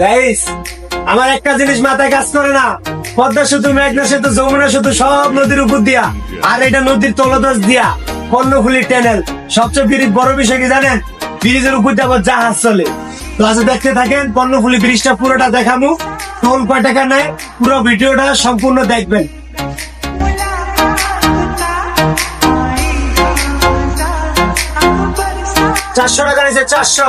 Guys, আমার একটা জিনিস মাথায় কাজ করে না। পদ্মা সেতু, মেঘনা সেতু, যমুনা সেতু সব নদীর উপর দিয়া, আর এটা নদীর তলদেশ দিয়া কর্ণফুলী টানেল। সবচেয়ে বড় বিষয় কি জানেন? ব্রিজের উপর দিয়ে আবার জাহাজ চলে। তো আজ দেখতে থাকেন, কর্ণফুলী ব্রিজটা পুরোটা দেখাবো। টোল কয় টাকা নেয়, পুরো ভিডিওটা সম্পূর্ণ দেখবেন। 400 টাকা নিয়েছে, 400।